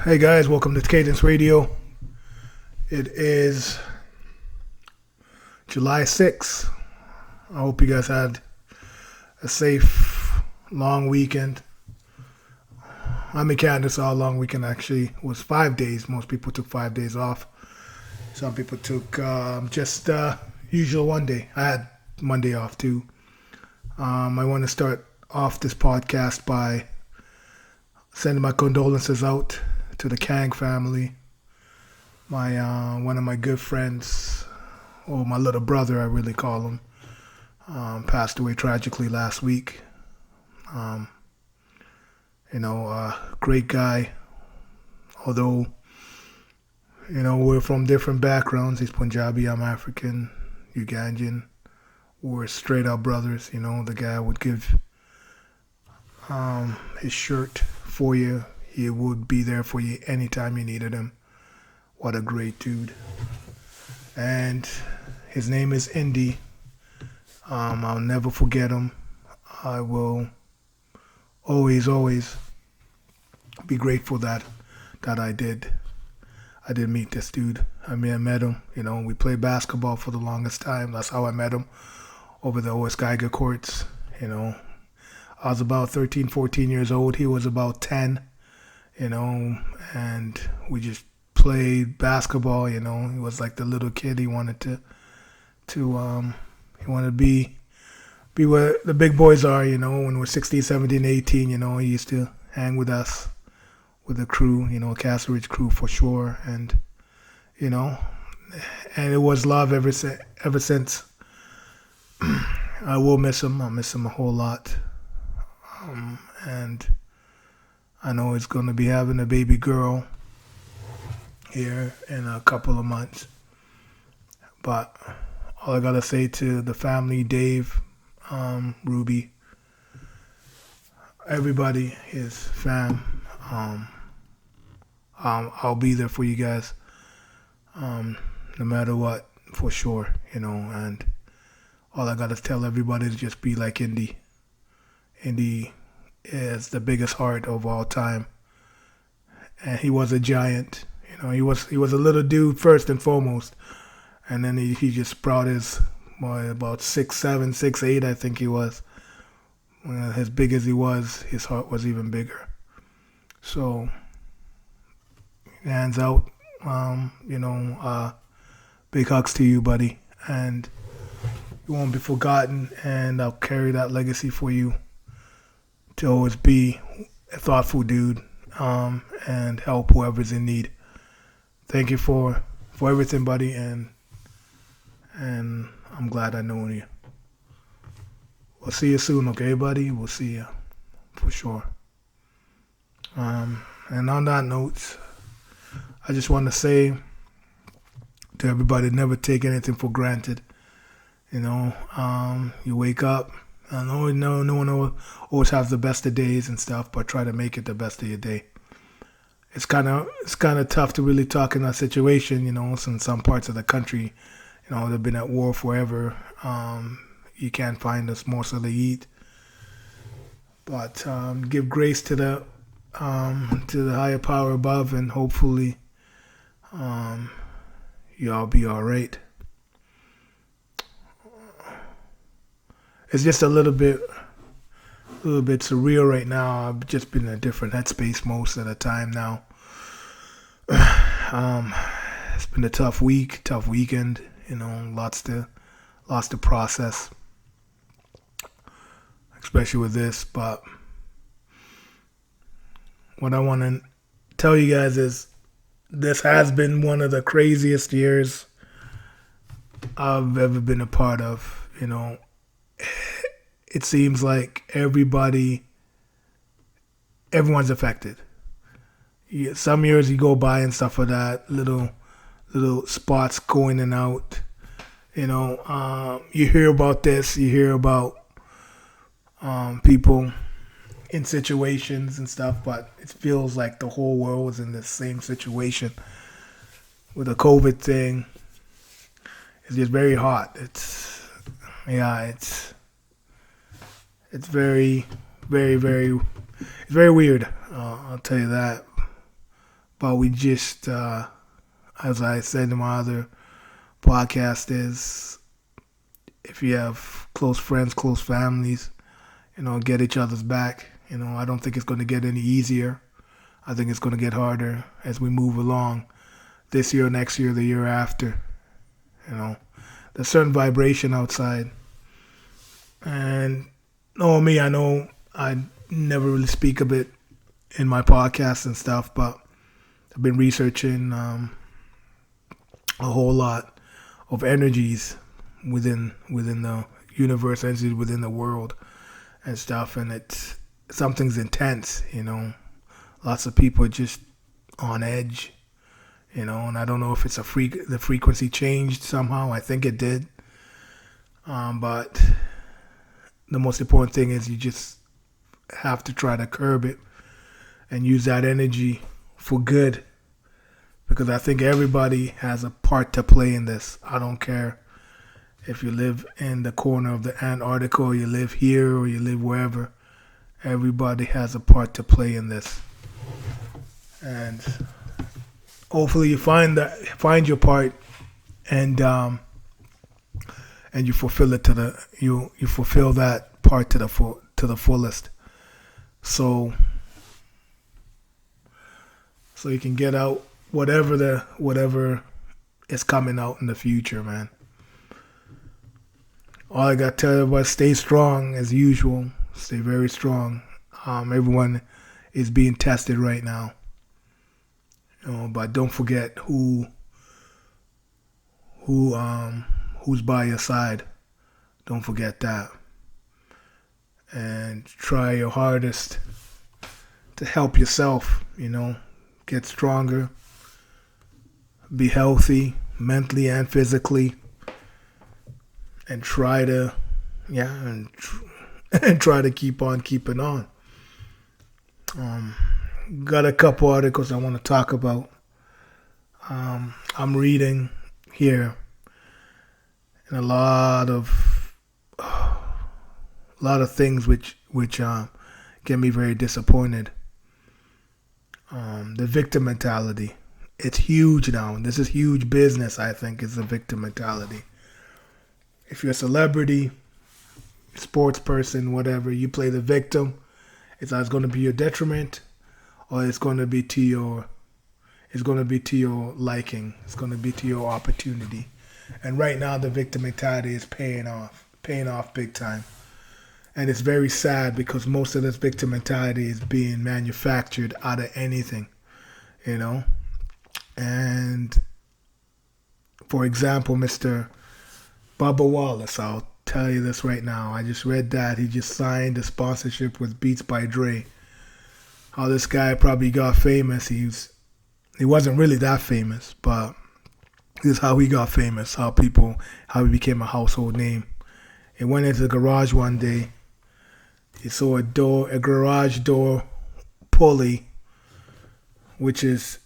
Hey guys, welcome to Cadence Radio. It is July 6th. I hope you guys had a safe, long weekend. I'm in Canada, so our long weekend actually was 5 days. Most people took 5 days off. Some people took just usual one day. I had Monday off too. I want to start off this podcast by sending my condolences out to the Kang family. My one of my good friends, or my little brother, I really call him, passed away tragically last week. Great guy. Although, we're from different backgrounds. He's Punjabi, I'm African, Ugandan. We're straight up brothers. The guy would give his shirt for you. He would be there for you anytime you needed him. What a great dude. And his name is Indy. I'll never forget him. I will always be grateful that I did meet this dude. I met him. We played basketball for the longest time. That's how I met him, over the OS Geiger courts. I was about 13, 14 years old. He was about 10. And we just played basketball. He was like the little kid. He wanted to be where the big boys are, when we're 16, 17, 18, he used to hang with us, with the crew, Castle Ridge crew for sure. And, and it was love ever since. I will miss him. I'll miss him a whole lot. And I know he's going to be having a baby girl here in a couple of months. But all I got to say to the family, Dave, Ruby, everybody, his fam, I'll be there for you guys, no matter what, for sure, and all I got to tell everybody is just be like Indy. Indy is the biggest heart of all time, and he was a giant. He was a little dude first and foremost, and then he just brought his about 6'7", 6'8", I think he was. As big as he was, his heart was even bigger. So, hands out, big hugs to you, buddy, and you won't be forgotten, and I'll carry that legacy for you to always be a thoughtful dude, and help whoever's in need. Thank you for everything, buddy, and I'm glad I know you. We'll see you soon, okay, buddy? We'll see you, for sure. And on that note, I just want to say to everybody, never take anything for granted. You wake up, I know no one always has the best of days and stuff, but try to make it the best of your day. It's kind of tough to really talk in that situation, since some parts of the country, they've been at war forever. You can't find a morsel to eat. But give grace to the higher power above, and hopefully y'all be all right. It's just a little bit surreal right now. I've just been in a different headspace most of the time now. It's been a tough weekend. Lots to process, especially with this. But what I want to tell you guys is this has been one of the craziest years I've ever been a part of. It seems like everyone's affected. Some years you go by and stuff like that, little spots going in and out. You hear about this, you hear about people in situations and stuff, but it feels like the whole world was in the same situation with the COVID thing. It's just very hot. It's very, very, very, it's very weird. I'll tell you that. But we just, as I said in my other podcast, is if you have close friends, close families, get each other's back. I don't think it's going to get any easier. I think it's going to get harder as we move along this year, next year, the year after. There's a certain vibration outside. And knowing me, I know I never really speak of it in my podcast and stuff, but I've been researching a whole lot of energies within the universe, energies within the world and stuff, and something's intense, Lots of people are just on edge, and I don't know if it's the frequency changed somehow. I think it did. But the most important thing is you just have to try to curb it and use that energy for good, because I think everybody has a part to play in this. I don't care if you live in the corner of the Antarctica, or you live here, or you live wherever. Everybody has a part to play in this. And hopefully you find your part, and you fulfill it you fulfill that part to the fullest. So you can get out whatever is coming out in the future, man. All I got to tell everybody, stay strong as usual. Stay very strong. Everyone is being tested right now. But don't forget who's by your side. Don't forget that. And try your hardest to help yourself, get stronger, be healthy mentally and physically, and try to try to keep on keeping on. Got a couple articles I want to talk about. I'm reading here, and a lot of things which get me very disappointed. The victim mentality, it's huge now. This is huge business, I think, is the victim mentality. If you're a celebrity, sports person, whatever, you play the victim, it's either going to be your detriment, or it's going to be to your liking. It's going to be to your opportunity. And right now, the victim mentality is paying off big time. And it's very sad, because most of this victim mentality is being manufactured out of anything, And for example, Mr. Bubba Wallace, I'll tell you this right now. I just read that he just signed a sponsorship with Beats by Dre. How this guy probably got famous. He wasn't really that famous, but this is how he got famous. How he became a household name. He went into the garage one day. He saw a garage door pulley, which is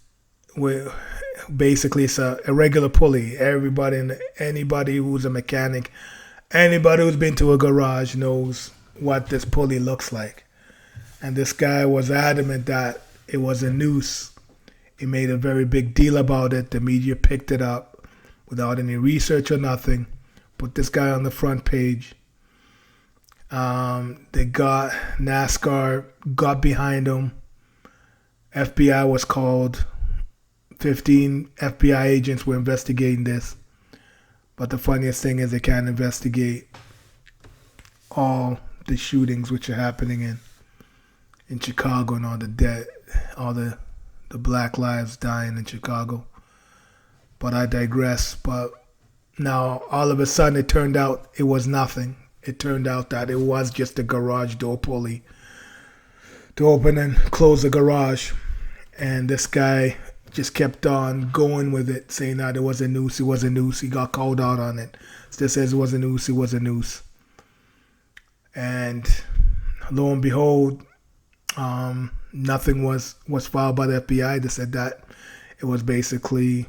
basically it's a regular pulley. Anybody who's a mechanic, anybody who's been to a garage knows what this pulley looks like. And this guy was adamant that it was a noose. He made a very big deal about it. The media picked it up without any research or nothing. Put this guy on the front page. NASCAR got behind him. FBI was called. 15 FBI agents were investigating this. But the funniest thing is they can't investigate all the shootings which are happening in Chicago, and all the black lives dying in Chicago. But I digress. But now all of a sudden it turned out it was nothing. It turned out that it was just a garage door pulley to open and close the garage. And this guy just kept on going with it, saying that it was a noose, it was a noose. He got called out on it. Still says it was a noose, it was a noose. And lo and behold, nothing was filed by the FBI. They said that it was basically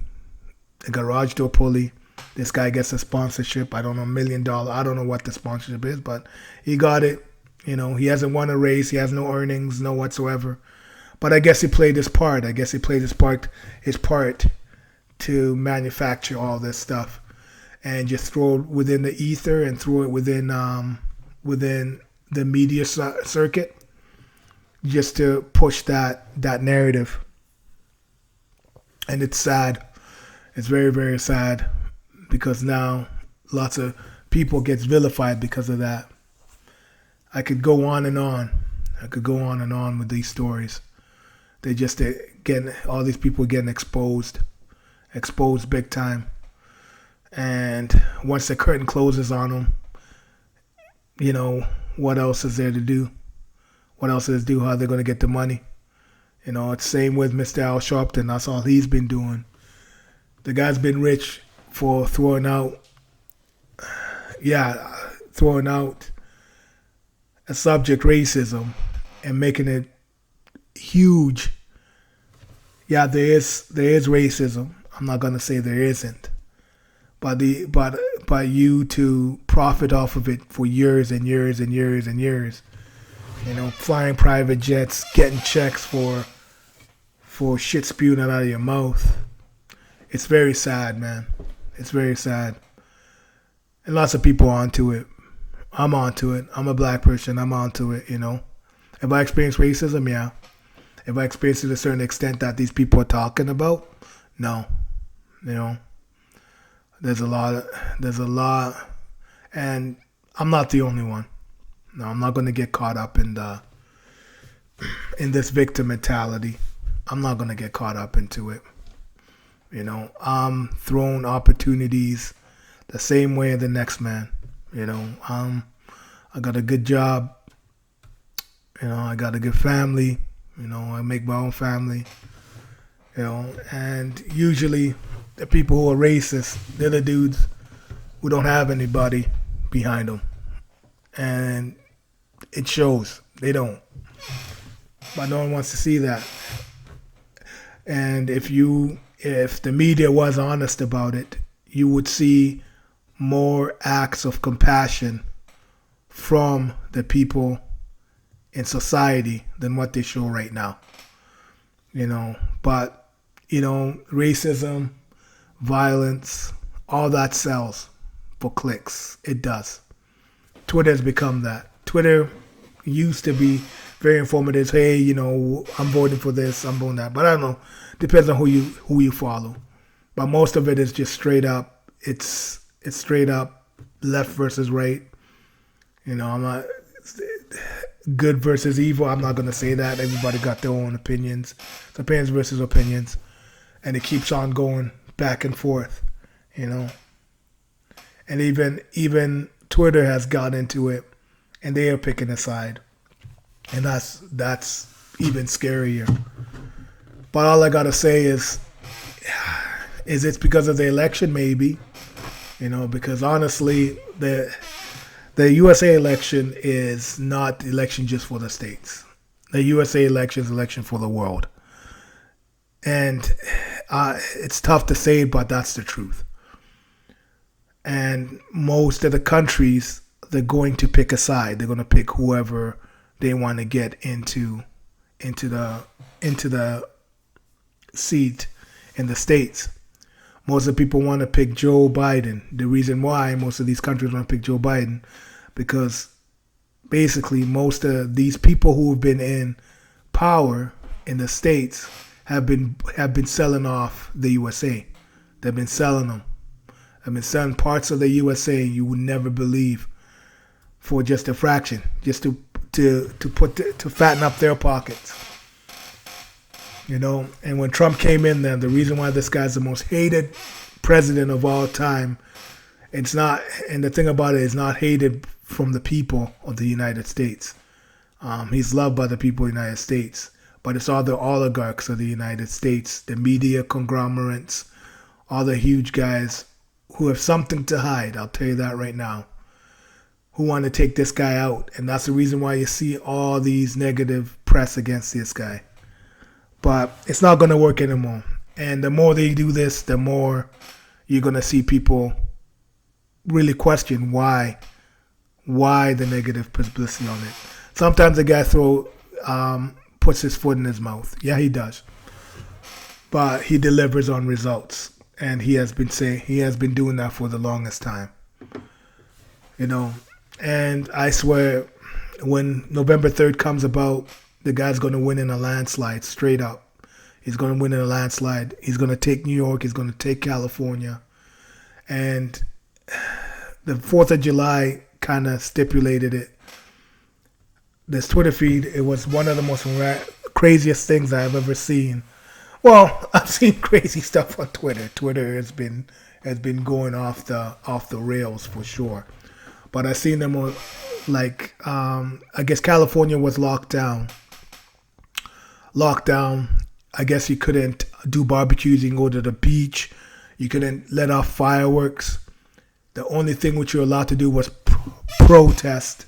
a garage door pulley. This guy gets a sponsorship. I don't know, $1 million. I don't know what the sponsorship is, but he got it. He hasn't won a race. He has no earnings, no whatsoever. But I guess he played his part. His part to manufacture all this stuff and just throw it within the ether and throw it within the media circuit just to push that narrative. And it's sad. It's very, very sad because now lots of people gets vilified because of that. I could go on and on. With these stories. They just getting, all these people getting exposed big time. And once the curtain closes on them, you know, what else is there to do? What else is to do? How are they going to get the money? You know, it's the same with Mr. Al Sharpton. That's all he's been doing. The guy's been rich for throwing out a subject, racism, and making it huge. Yeah, there is racism. I'm not gonna say there isn't, but you to profit off of it for years and years and years and years. You know, flying private jets, getting checks for shit spewing out of your mouth. It's very sad, man. It's very sad. And lots of people are onto it. I'm onto it. I'm a black person. I'm onto it, you know. If I experience racism, yeah. If I experience it to a certain extent that these people are talking about, no. You know. There's a lot, and I'm not the only one. No, I'm not going to get caught up in this victim mentality. I'm not going to get caught up into it. You know, I'm thrown opportunities the same way as the next man. You know, I got a good job. You know, I got a good family. You know, I make my own family. You know, and usually the people who are racist, they're the dudes who don't have anybody behind them. And it shows. They don't. But no one wants to see that. And if the media was honest about it, you would see more acts of compassion from the people in society than what they show right now. You know, but, you know, racism, violence, all that sells for clicks. It does. Twitter has become that. Twitter used to be very informative. Hey, you know, I'm voting for this, I'm voting that. But I don't know. Depends on who you follow. But most of it is just straight up. It's straight up left versus right. You know, I'm not good versus evil. I'm not going to say that. Everybody got their own opinions. It's opinions versus opinions. And it keeps on going back and forth, you know. And even Twitter has got into it, and they are picking a side. And that's even scarier. But all I got to say is it's because of the election? Maybe. You know, because honestly, the USA election is not election just for the states. The USA election is election for the world. And it's tough to say, but that's the truth. And most of the countries, they're going to pick a side. They're going to pick whoever they want to get into the seat in the States. Most of the people want to pick Joe Biden. The reason why most of these countries want to pick Joe Biden, because basically most of these people who have been in power in the States have been selling off the USA. They've been selling them. They've been selling parts of the USA you would never believe for just a fraction, just to fatten up their pockets. You know, and when Trump came in there, the reason why this guy's the most hated president of all time, it's not, and the thing about it is not hated from the people of the United States. He's loved by the people of the United States, but it's all the oligarchs of the United States, the media conglomerates, all the huge guys who have something to hide, I'll tell you that right now, who want to take this guy out. And that's the reason why you see all these negative press against this guy. But it's not going to work anymore. And the more they do this, the more you're going to see people really question why the negative publicity on it. Sometimes the guy put puts his foot in his mouth. Yeah, he does. But he delivers on results. And he has been doing that for the longest time. And I swear, when November 3rd comes about, the guy's going to win in a landslide, straight up. He's going to win in a landslide. He's going to take New York. He's going to take California. And the 4th of July kind of stipulated it. This Twitter feed, it was one of the most craziest things I've ever seen. Well, I've seen crazy stuff on Twitter. Twitter has been going off the rails for sure. But I've seen them on, like, I guess California was locked down. I guess you couldn't do barbecues. You can go to the beach. You couldn't let off fireworks. The only thing which you're allowed to do was protest.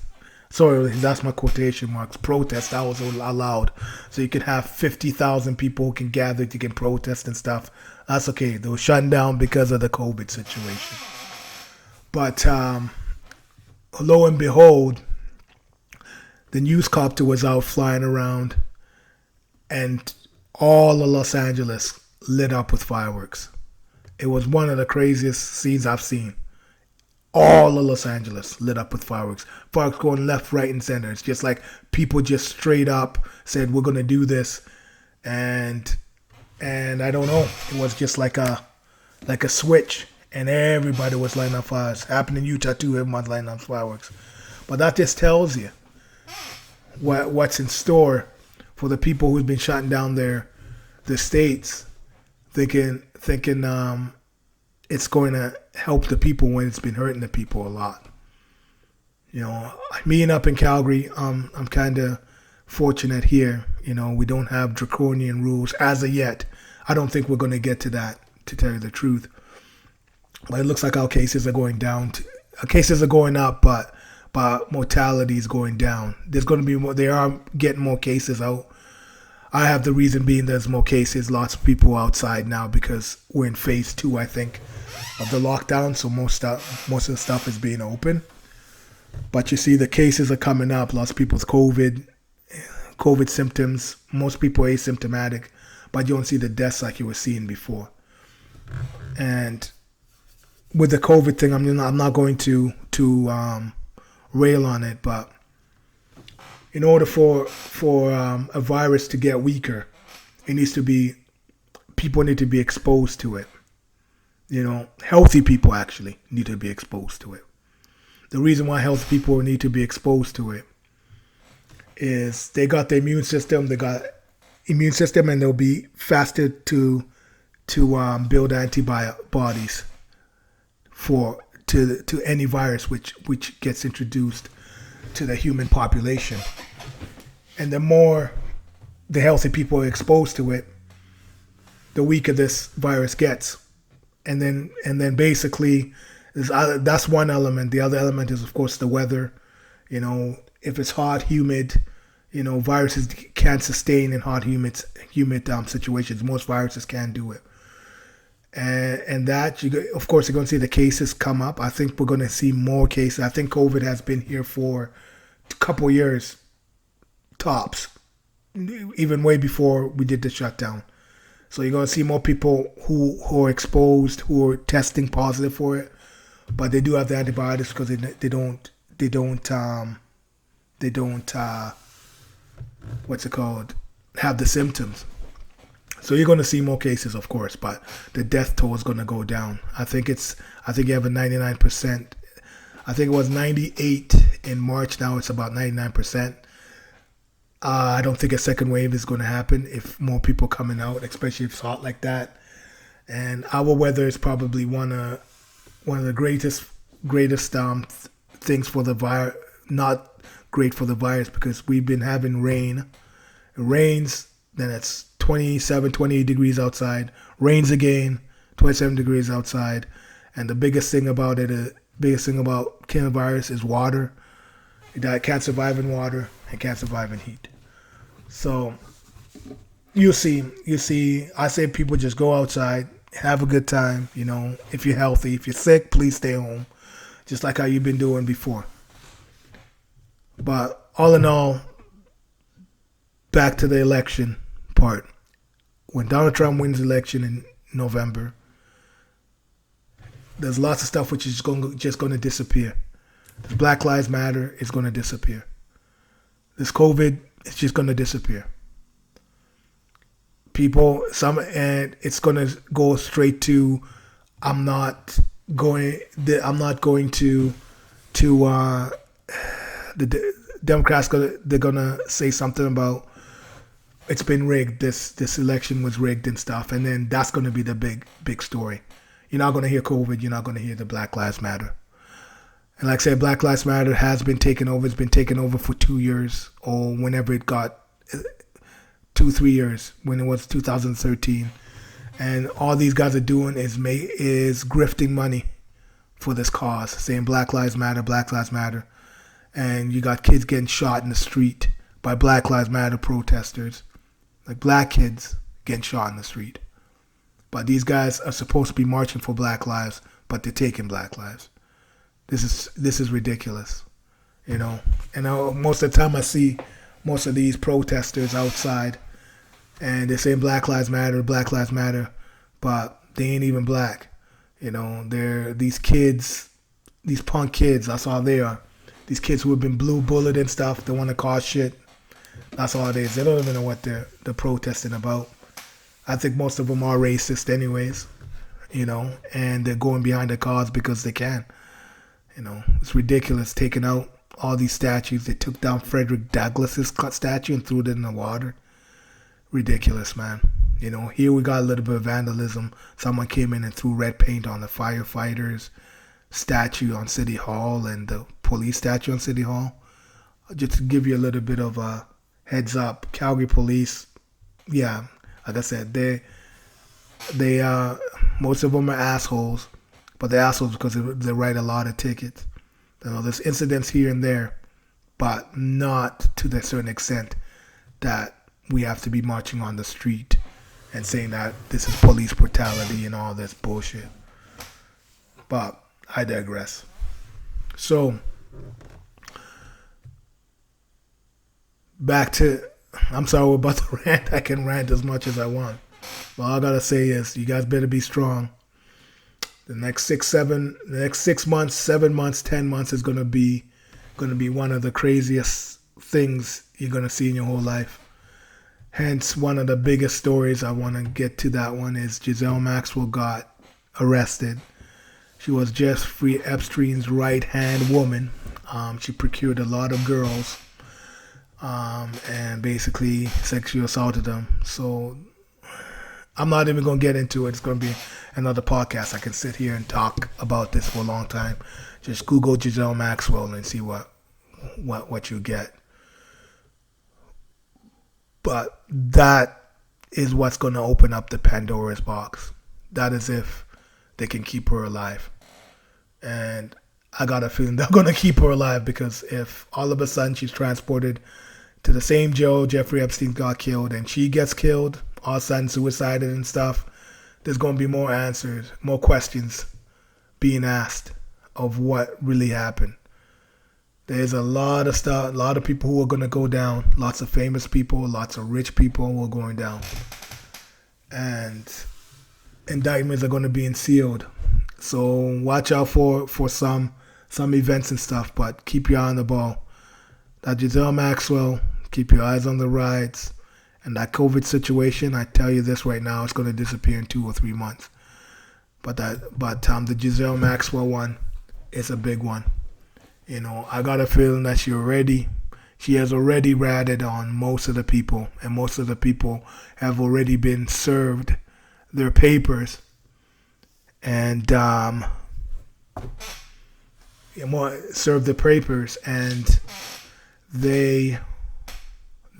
Sorry, that's my quotation marks. Protest, that was allowed. So you could have 50,000 people who can gather, you can protest and stuff. That's okay. They were shut down because of the COVID situation. But lo and behold, the news copter was out flying around, and all of Los Angeles lit up with fireworks. It was one of the craziest scenes I've seen. All of Los Angeles lit up with fireworks. Fireworks going left, right, and center. It's just like people just straight up said, we're going to do this. And I don't know. It was just like a switch. And everybody was lighting up fires. Happened in Utah too. Everyone's lighting up fireworks. But that just tells you what's in store for the people who've been shutting down the states, thinking it's going to help the people when it's been hurting the people a lot. Me up in Calgary, I'm kind of fortunate here. We don't have draconian rules as of yet. I don't think we're going to get to that, to tell you the truth. But it looks like our cases are going down. Our cases are going up, but mortality is going down. There's going to be more. They are getting more cases out. I have the reason being there's more cases, lots of people outside now because we're in phase 2, I think, of the lockdown. So most of the stuff is being open. But you see the cases are coming up. Lots of people's COVID symptoms. Most people are asymptomatic, but you don't see the deaths like you were seeing before. And with the COVID thing, I'm not going to rail on it, but in order for a virus to get weaker, people need to be exposed to it. Healthy people actually need to be exposed to it. The reason why healthy people need to be exposed to it is they got the immune system. And they'll be faster to build antibodies to any virus which gets introduced to the human population. And the more the healthy people are exposed to it, the weaker this virus gets. And then basically that's one element. The other element is, of course, the weather. If it's hot, humid, viruses can't sustain in hot, humid situations. Most viruses can't do it. And that, of course, you're going to see the cases come up. I think we're going to see more cases. I think COVID has been here for a couple of years, tops, even way before we did the shutdown. So you're going to see more people who are exposed, who are testing positive for it, but they do have the antibiotics because they don't have the symptoms. So you're going to see more cases, of course, but the death toll is going to go down. I think you have a 99%. I think it was 98 in March. Now it's about 99%. I don't think a second wave is going to happen if more people coming out, especially if it's hot like that. And our weather is probably one of the greatest things for the virus. Not great for the virus because we've been having rain. It rains, then it's 27, 28 degrees outside. Rains again, 27 degrees outside. And the biggest thing about coronavirus is water. It can't survive in water and can't survive in heat. So you see, I say people just go outside, have a good time. If you're healthy, if you're sick, please stay home, just like how you've been doing before. But all in all, back to the election part. When Donald Trump wins the election in November, there's lots of stuff which is just going to disappear. This Black Lives Matter is going to disappear. This COVID is just going to disappear. And it's going to go straight to, I'm not going to the Democrats. They're going to say something about it's been rigged. This election was rigged and stuff. And then that's going to be the big story. You're not going to hear COVID. You're not going to hear the Black Lives Matter. And like I said, Black Lives Matter has been taken over. It's been taken over for 2 years or whenever it got 2-3 years, when it was 2013. And all these guys are doing is grifting money for this cause, saying Black Lives Matter, Black Lives Matter. And you got kids getting shot in the street by Black Lives Matter protesters, like black kids getting shot in the street. But these guys are supposed to be marching for Black lives, but they're taking Black lives. This is ridiculous, you know. And most of the time I see most of these protesters outside, and they're saying Black Lives Matter, but they ain't even black. You know, they're these kids, these punk kids, that's all they are. These kids who have been blue bulleted and stuff, they want to cause shit. That's all it is. They don't even know what they're protesting about. I think most of them are racist anyways, you know, and they're going behind the cause because they can. You know, it's ridiculous taking out all these statues. They took down Frederick Douglass's statue and threw it in the water. Ridiculous, man. You know, here we got a little bit of vandalism. Someone came in and threw red paint on the firefighters' statue on City Hall and the police statue on City Hall. Just to give you a little bit of a heads up, Calgary police, yeah, like I said, they most of them are assholes. But they're assholes because they write a lot of tickets. You know, there's incidents here and there, but not to the certain extent that we have to be marching on the street and saying that this is police brutality and all this bullshit. But I digress. So, back to, I'm sorry we're about to rant. I can rant as much as I want. But all I gotta say is, you guys better be strong. The next 6 months, 7 months, 10 months is gonna be one of the craziest things you're gonna see in your whole life. Hence, one of the biggest stories I want to get to. That one is Ghisllean Maxwell got arrested. She was Jeffrey Epstein's right-hand woman. She procured a lot of girls and basically sexually assaulted them. So I'm not even going to get into it. It's going to be another podcast. I can sit here and talk about this for a long time. Just Google Ghisllean Maxwell and see what you get. But that is what's going to open up the Pandora's box. That is if they can keep her alive. And I got a feeling they're going to keep her alive, because if all of a sudden she's transported to the same jail Jeffrey Epstein got killed and she gets killed, all of a sudden suicided and stuff, there's going to be more answers, more questions being asked of what really happened. There's a lot of stuff, a lot of people who are going to go down. Lots of famous people, lots of rich people who are going down. And indictments are going to be sealed. So watch out for some events and stuff, but keep your eye on the ball. That Ghisllean Maxwell, keep your eyes on the riots. And that COVID situation, I tell you this right now, it's going to disappear in 2 or 3 months. But the Ghisllean Maxwell one is a big one. You know, I got a feeling that she has already ratted on most of the people, and most of the people have already been served their papers, and served the papers, and they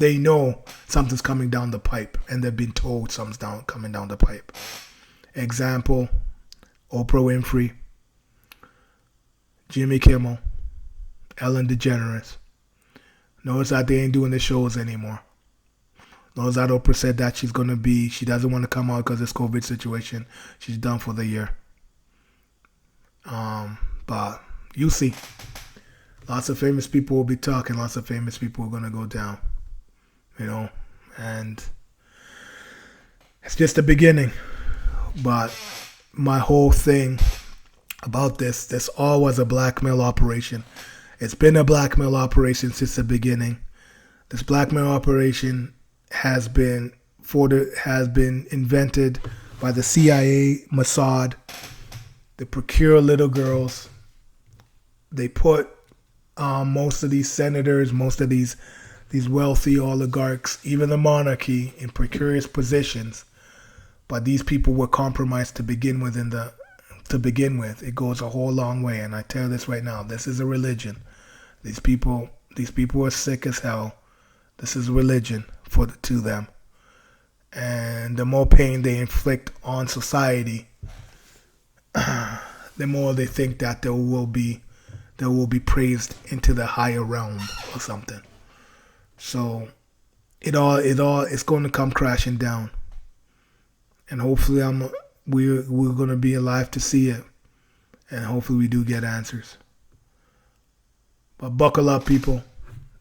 know something's coming down the pipe, and they've been told something's coming down the pipe. Example: Oprah Winfrey, Jimmy Kimmel, Ellen DeGeneres. Notice that they ain't doing the shows anymore. Notice that Oprah said that she doesn't want to come out because of this COVID situation. She's done for the year. But you see, lots of famous people will be talking. Lots of famous people are going to go down. You know, And it's just the beginning. But my whole thing about this all was a blackmail operation. It's been a blackmail operation since the beginning. This blackmail operation has been invented by the CIA, Mossad. They procure little girls. They put most of these senators, most of these wealthy oligarchs, even the monarchy, in precarious positions. But these people were compromised to begin with. It goes a whole long way. And I tell you this right now, this is a religion. These people are sick as hell. This is religion to them. And the more pain they inflict on society, the more they think that they will be praised into the higher realm or something. So it's going to come crashing down. And hopefully we're going to be alive to see it. And hopefully we do get answers. But buckle up, people.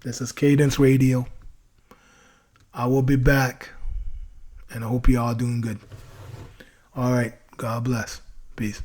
This is Cadence Radio. I will be back. And I hope you all doing good. All right. God bless. Peace.